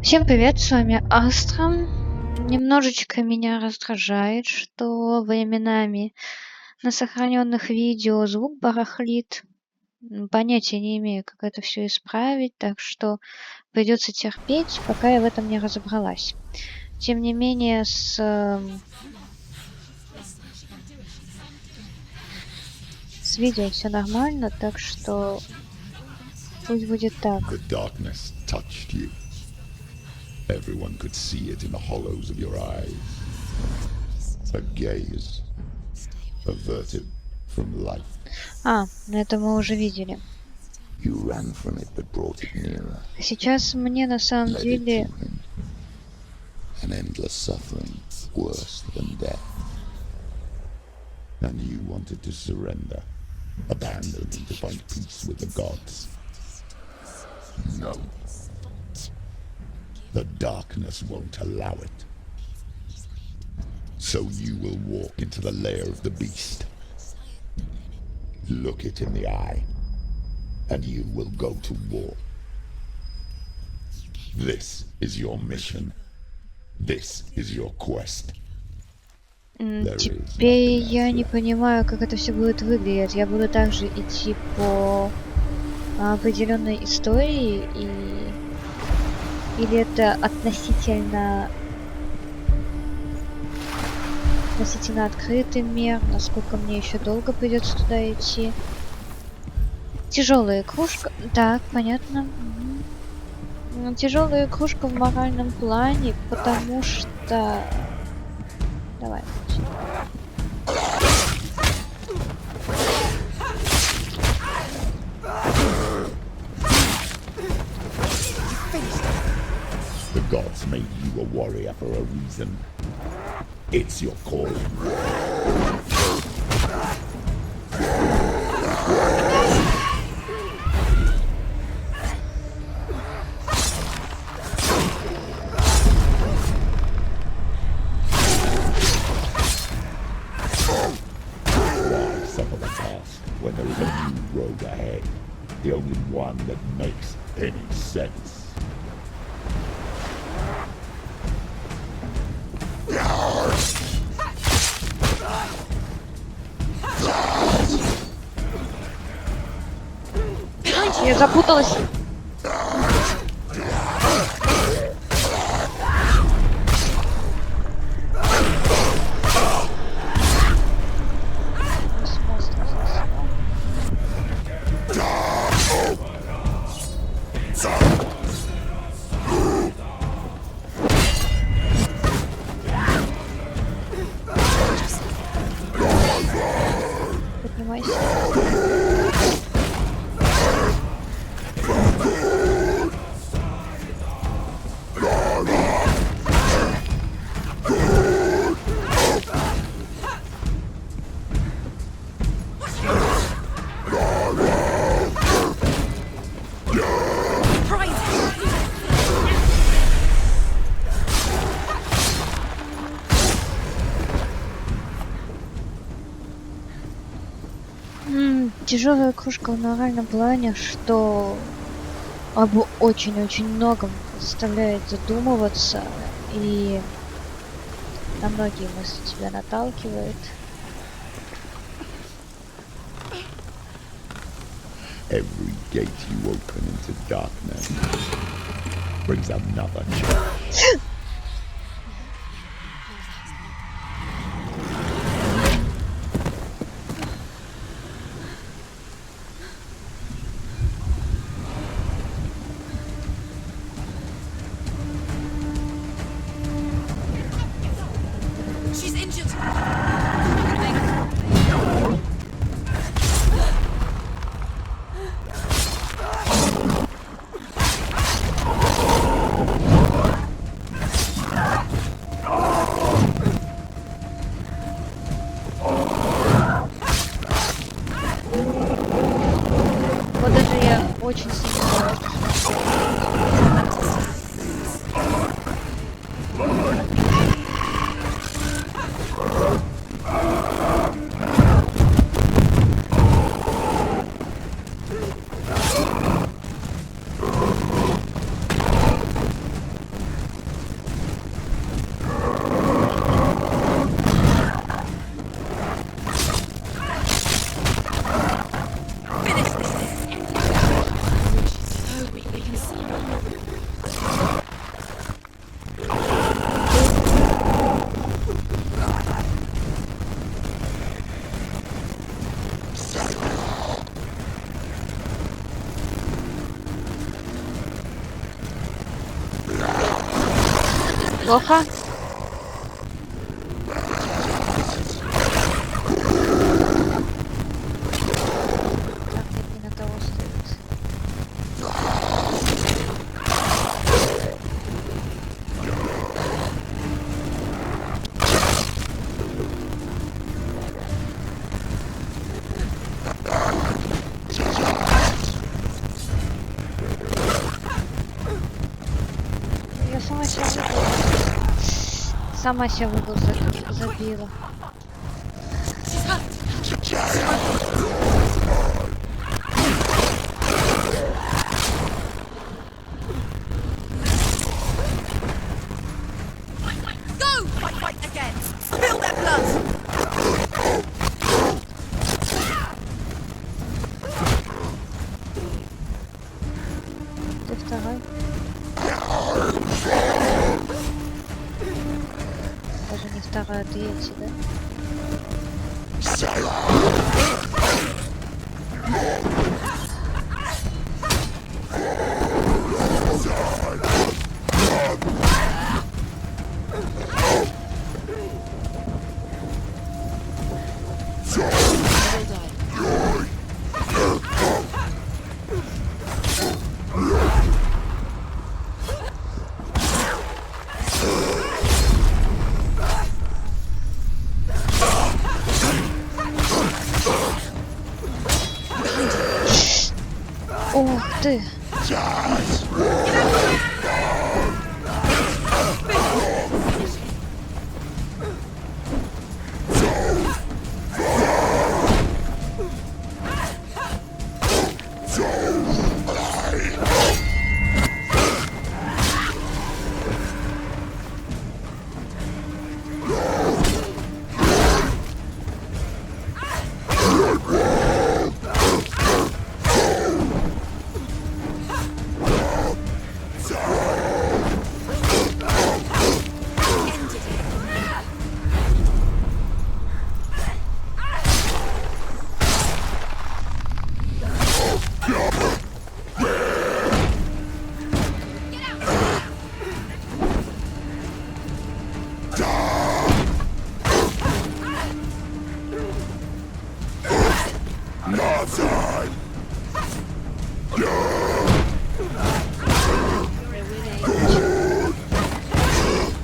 Всем привет, с вами Астра. Немножечко меня раздражает, что временами на сохраненных видео звук барахлит. Понятия не имею, как это все исправить, так что придется терпеть, пока я в этом не разобралась. Тем не менее, с видео все нормально, так что пусть будет так. The darkness touched you. Everyone could see it in the hollows of your eyes. A gaze averted from life. Это мы уже видели. You ran from it, but brought it nearer. Сейчас мне на самом Led it деле... to him. An endless suffering, worse than death. And you wanted to surrender, abandon him to find peace with the gods. No. The darkness won't allow it. So you will walk into the lair of the beast. Look it in the eye, and you will go to war. This is your mission. This is your quest. Теперь я не понимаю, как это все будет выглядеть. Я буду также идти по определенной истории, или это относительно открытый мир, насколько мне еще долго придется туда идти. Тяжелая кружка. Так, понятно. Тяжелая кружка в моральном плане, потому что... Давай. The gods made you a warrior for a reason. It's your calling. Why suffer the past when there is a new road ahead? The only one that makes any sense. Я запуталась. Поднимайся. Тяжелая кружка в моральном плане, что об очень-очень многом заставляет задумываться и на многие мысли тебя наталкивает. Every gate you open into darkness brings another challenge. She's injured. Вот даже я очень сильно... Плохо? Так, не на того стоит. Я сама себя в угол. Сама себя в угол забила. Go! Fight again! Spill their blood! Ты второй. Даже не второй, а третий, да? Ух ты!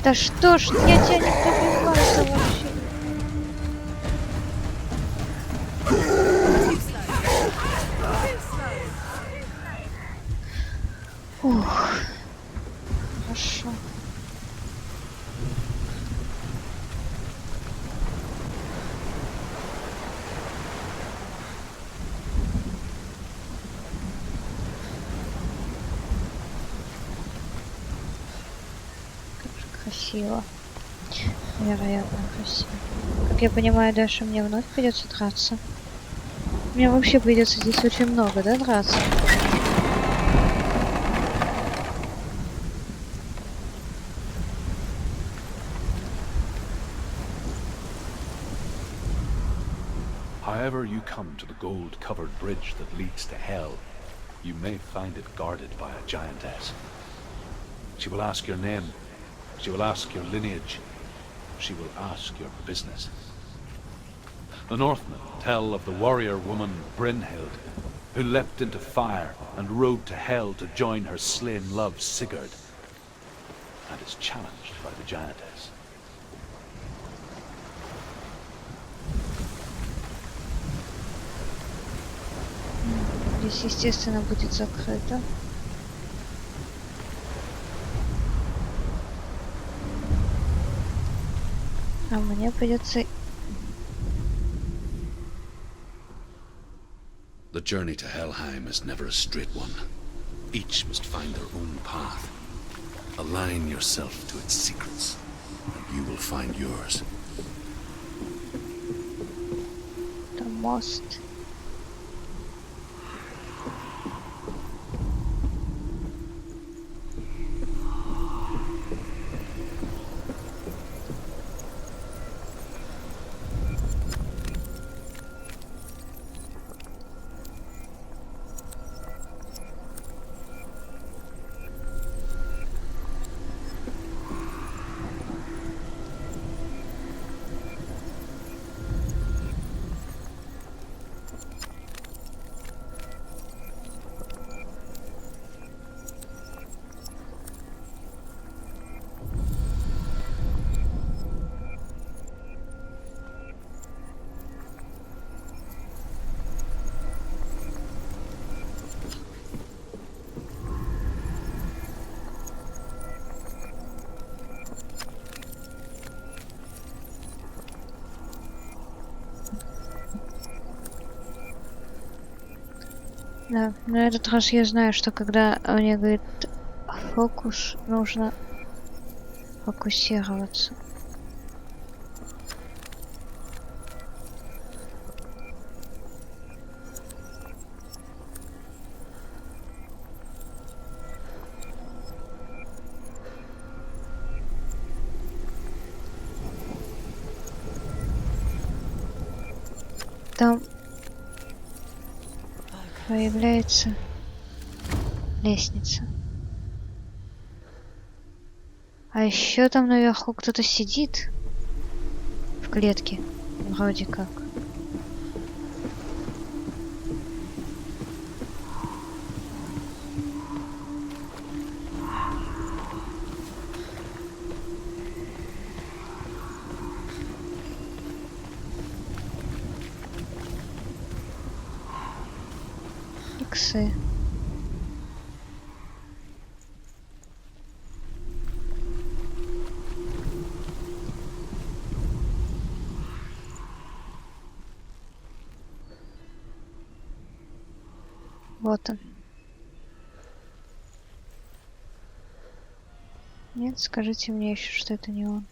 Да что ж, я тебя не пробиваю-то вообще. Ух, хорошо. Красиво. Невероятно красиво. Как я понимаю, дальше мне вновь придется драться. Мне вообще придется здесь очень много, да, драться? However you come to the gold-covered bridge that leads to Hell, you may find it guarded by a giantess. She will ask your name. She will ask your lineage. She will ask your business. The Northmen tell of the warrior woman Brynhild, who leapt into fire and rode to Hell to join her slain love Sigurd, and is challenged by the giantess. Здесь, естественно, будет закрыто. А мне придется... The journey to Helheim is never a straight one. Each must find their own path. Align yourself to its secrets, and you will find yours. Это мост. Да, на этот раз я знаю, что когда мне говорит фокус, нужно фокусироваться. Там появляется лестница. А еще там наверху кто-то сидит в клетке, вроде как. Иксы. Вот он. Нет, скажите мне еще, что это не он.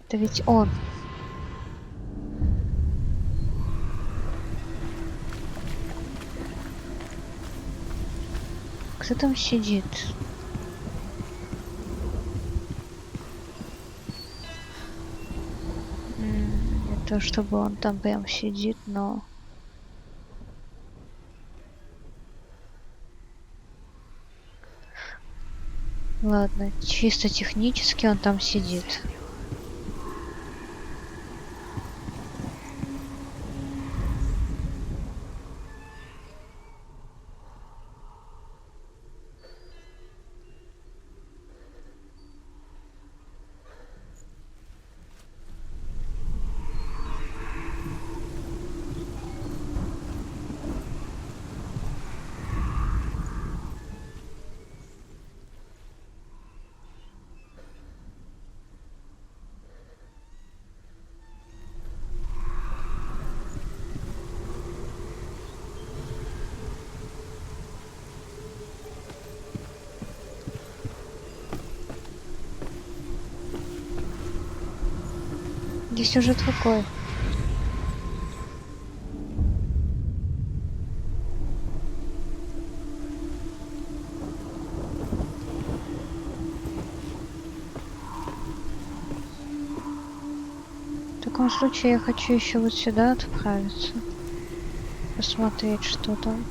Это ведь он. Кто там сидит? Не то чтобы он там прям сидит, но... Ладно, чисто технически он там сидит. Где сюжет какой? В таком случае я хочу еще вот сюда отправиться. Посмотреть, что там.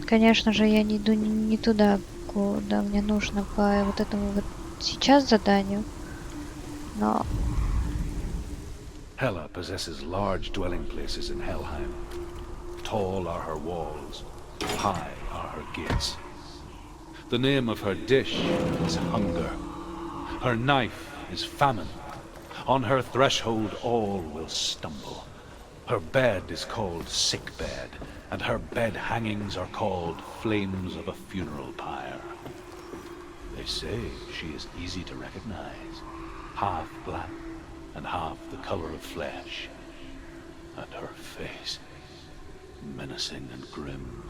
Конечно же, я не иду не туда, куда мне нужно по вот этому вот сейчас заданию. Но Hela possesses large dwelling places in Helheim. Tall are her walls, high are her gates. The name of her dish is hunger. Her knife is famine. On her threshold all will stumble. Her bed is called sick bed, and her bed hangings are called flames of a funeral pyre. They say she is easy to recognize, half black and half the color of flesh, and her face menacing and grim.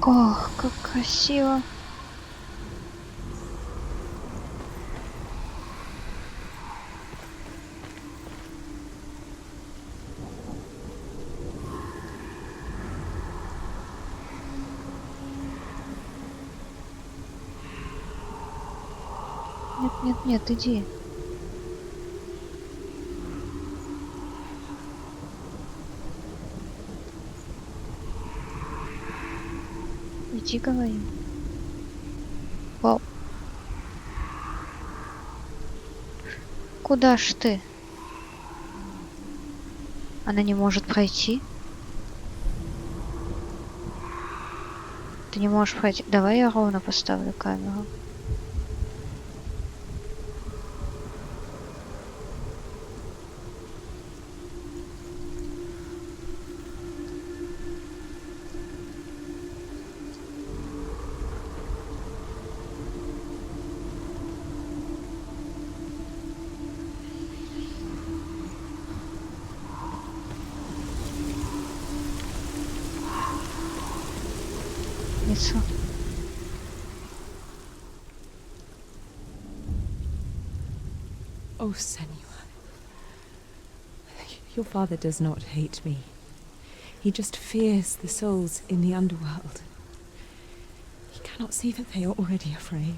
ох, как красиво. Нет, нет, нет, иди. Иди, говори. Вау. Куда ж ты? Она не может пройти? Ты не можешь пройти. Давай я ровно поставлю камеру. разницу. Oh, Senua. Your father does not hate me. He just fears the souls in the underworld. He cannot see that they are already afraid.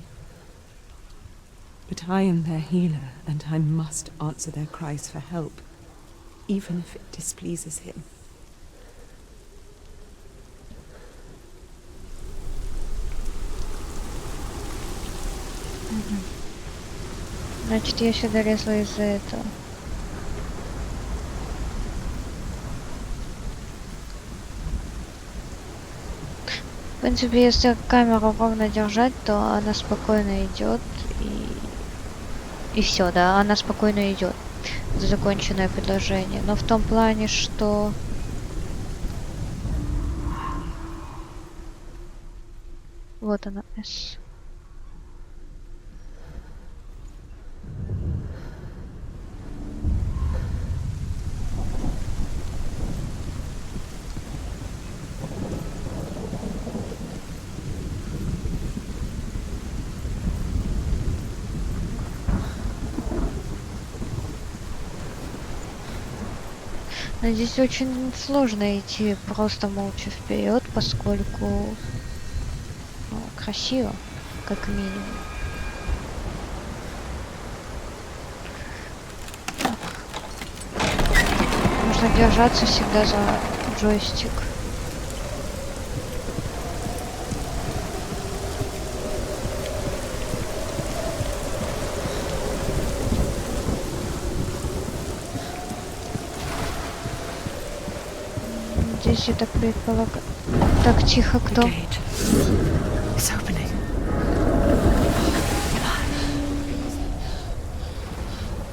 But I am their healer, and I must answer their cries for help, even if it displeases him. Значит, я сюда лезла из-за этого. В принципе, если камеру ровно держать, то она спокойно идет и все, да, она спокойно идет. Законченное предложение. Но в том плане, что вот она S. Но здесь очень сложно идти просто молча вперед, поскольку красиво, как минимум. Нужно держаться всегда за джойстик. Здесь, я так предполагаю. Так, тихо, кто?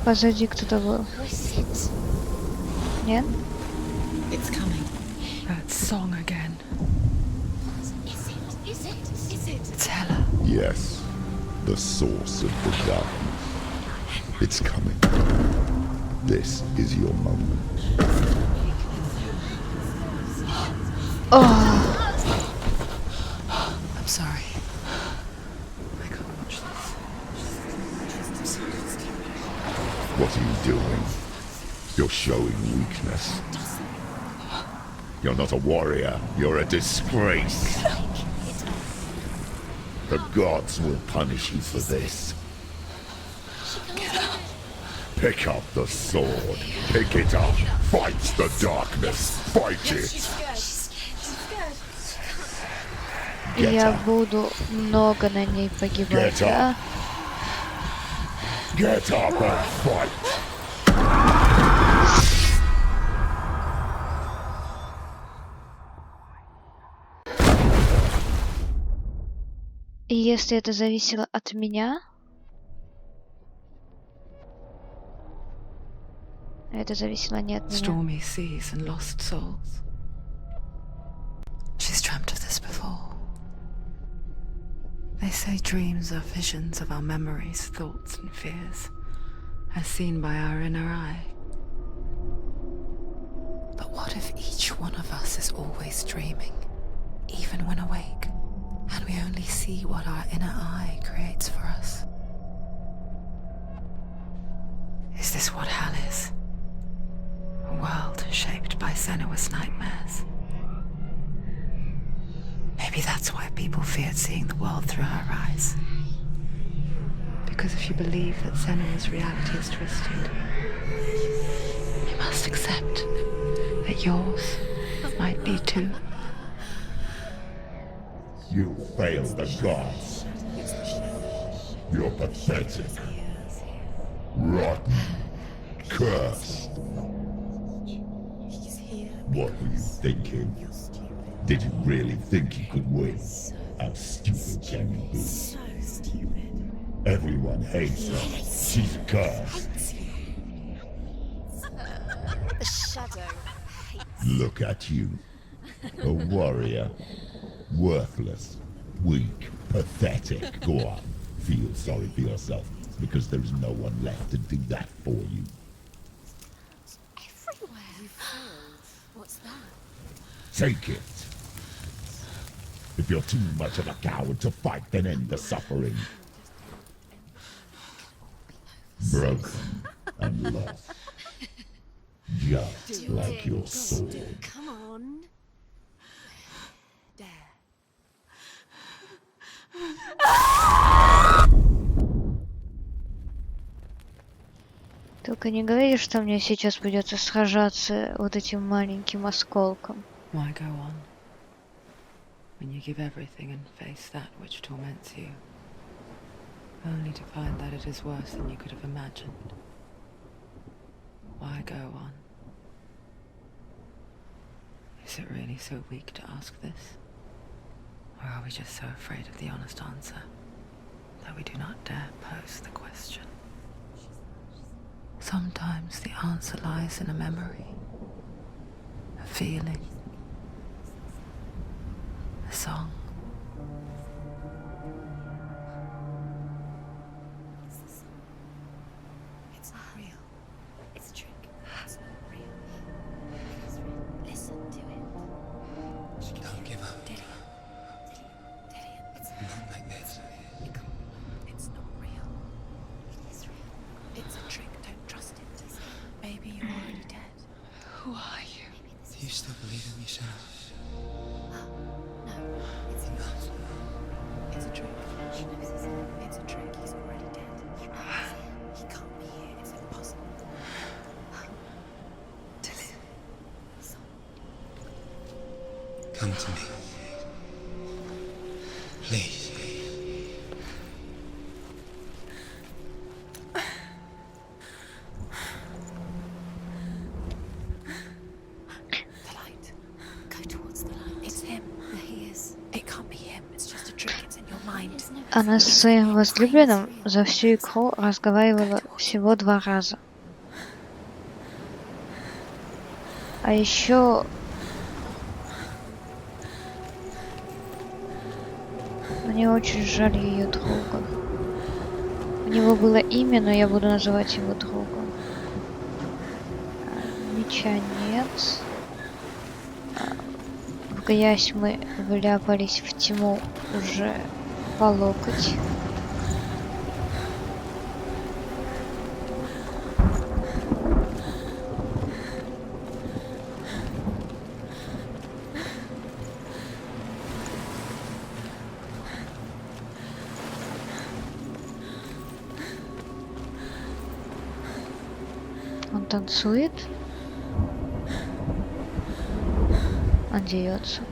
Позади кто-то был. Нет? It's coming. That song again. Is it? It's Hela. Yes, the source of the darkness. It's coming. This is your moment. Oh, I'm sorry. I can't watch this. What are you doing? You're showing weakness. You're not a warrior. You're a disgrace. The gods will punish you for this. Pick up the sword. Pick it up. Fight the darkness. Fight it. я буду много на ней погибать, Get up. да? Get up and fight. И если это зависело от меня, это зависело не от меня. Stormy seas and lost souls. She's dreamt of this before. They say dreams are visions of our memories, thoughts and fears, as seen by our inner eye. But what if each one of us is always dreaming, even when awake, and we only see what our inner eye creates for us? Is this what hell is? A world shaped by Senua's nightmares. Maybe that's why people feared seeing the world through her eyes. Because if you believe that Senua's reality is twisted, you must accept that yours might be too. You failed the gods. You're pathetic. Rotten. Cursed. What were you thinking? Did you really think you could win? How stupid can you be? So stupid. Everyone hates her. She's cursed. The shadow. Look at you. A warrior. Worthless. Weak. Pathetic. Go on. Feel sorry for yourself, because there is no one left to do that for you. Everywhere. You failed. What's that? Take it. If you're too much of a coward to fight, then end the suffering. Broken and lost. Just like your sword. Come on. There. Только не говори, что мне сейчас придется сражаться вот этим маленьким осколком. Why go on? When you give everything and face that which torments you, only to find that it is worse than you could have imagined. Why go on? Is it really so weak to ask this? Or are we just so afraid of the honest answer that we do not dare pose the question? Sometimes the answer lies in a memory, a feeling, a song. It's not real. It's a trick. It's not real. It's real. Listen to it. Don't give up. Dillian, it's Not like this. It's not real. It is real. It's a trick. Don't trust it. Maybe you're already dead. Who are you? Do you still believe in me, Senua? No, it's not. It's a trick. She knows it's a trick. He's already dead. He can't be here. It's impossible. Come to me. Please. The light. Go towards the light. It's him. He is. It can't be him. It's just a trick. It's in your mind. Она со своим возлюбленным за всю игру разговаривала всего 2 раза. А еще мне очень жаль ее друга. У него было имя, но я буду называть его другом. Меча нет. В грязь мы вляпались в тьму уже по локоть. Он танцует. Он дерется.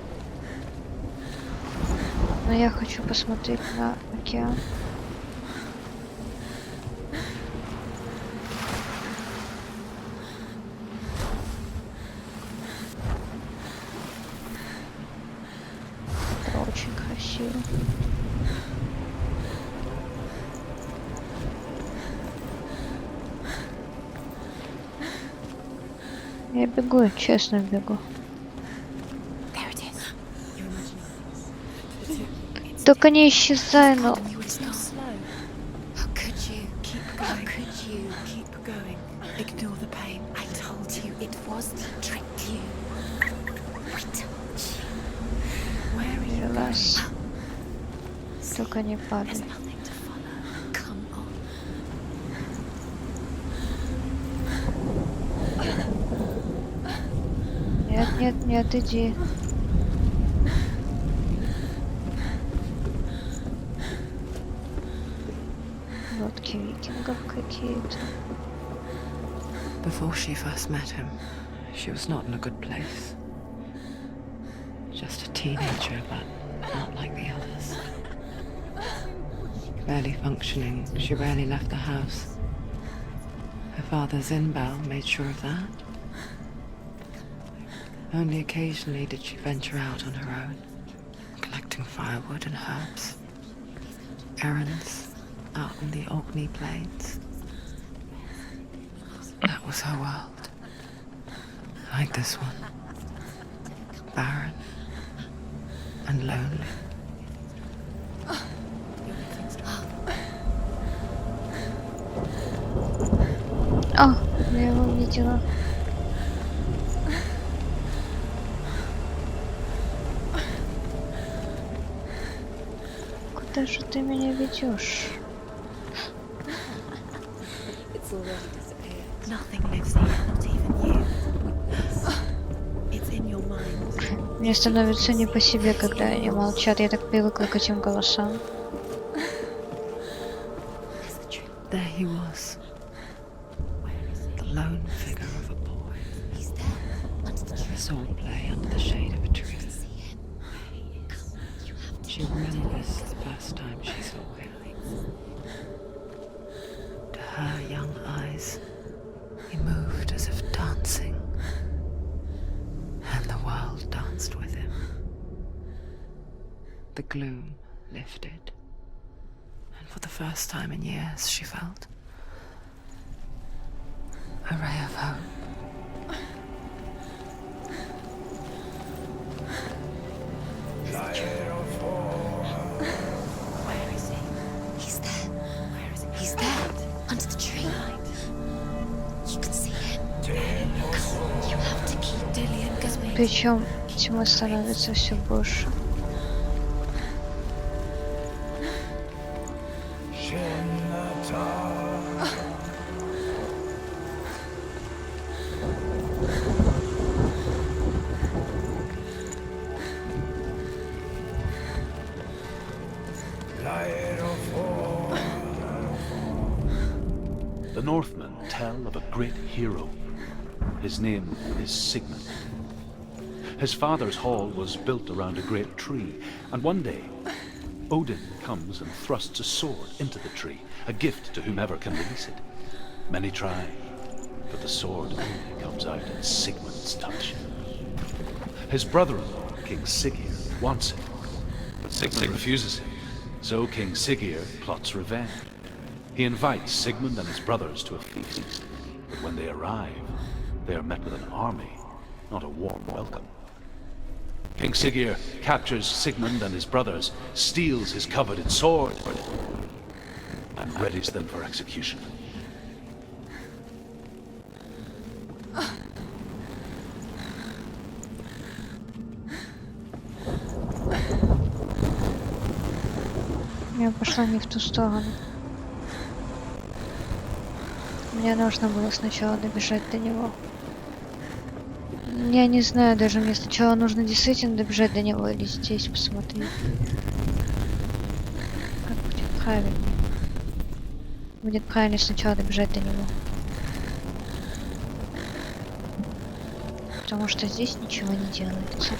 Но я хочу посмотреть на океан. Это очень красиво. Я бегу, честно бегу. There it is. You're imagining. Только не исчезай, но... It's not slow. How could you keep going? How could you keep going? Ignore the pain. I told you it was to trick you. I told you. Where are you Relax. going? Только не падай. There's nothing to follow. Come on. Нет, нет, нет, иди. Лодки викингов какие-то. Before she first met him, she was not in a good place. Just a teenager, but not like the others. Barely functioning, she rarely left the house. Her father Zinbal made sure of that. Only occasionally did she venture out on her own, collecting firewood and herbs. Errands out in the Orkney Plains. That was her world. Like this one. Barren and lonely. О, я его увидела. куда же ты меня ведешь? It's already disappeared. Nothing lives here, not even you. It's in your mind. Мне становится не по себе, когда они молчат. Я так привыкла к этим голосам. Where's the truth? There he was, Where is it? the lone figure of a boy. He's there, under the tree. Swordplay under the shade of a tree. See him. Where he is. Come, you have to. She remembers the first time she saw him. To her young eyes, he moved as if dancing, and the world danced with him. The gloom lifted, and for the first time in years she felt a ray of hope. Where is he? He's there. Where is he? He's there, under the tree. You can see him. Come, you have to keep Dillian, because we. Причем тьмы становится все больше. The Northmen tell of a great hero. His name is Sigmund. His father's hall was built around a great tree, and one day Odin comes and thrusts a sword into the tree, a gift to whomever can release it. Many try, but the sword only comes out in Sigmund's touch. His brother-in-law, King Siggeir, wants it, but Sigmund refuses it. So King Siggeir plots revenge. He invites Sigmund and his brothers to a feast, but when they arrive, they are met with an army, not a warm welcome. King Siggeir captures Sigmund and his brothers, steals his coveted sword, and readies them for execution. Я пошла не в ту сторону. Мне нужно было сначала добежать до него. Я не знаю, даже мне сначала нужно действительно добежать до него или здесь посмотреть. Как будет правильно? Будет правильно сначала добежать до него. Потому что здесь ничего не делается.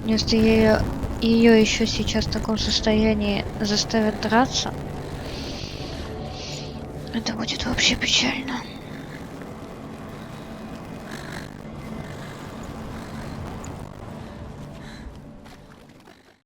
Если ее еще сейчас в таком состоянии заставят драться, это будет вообще печально.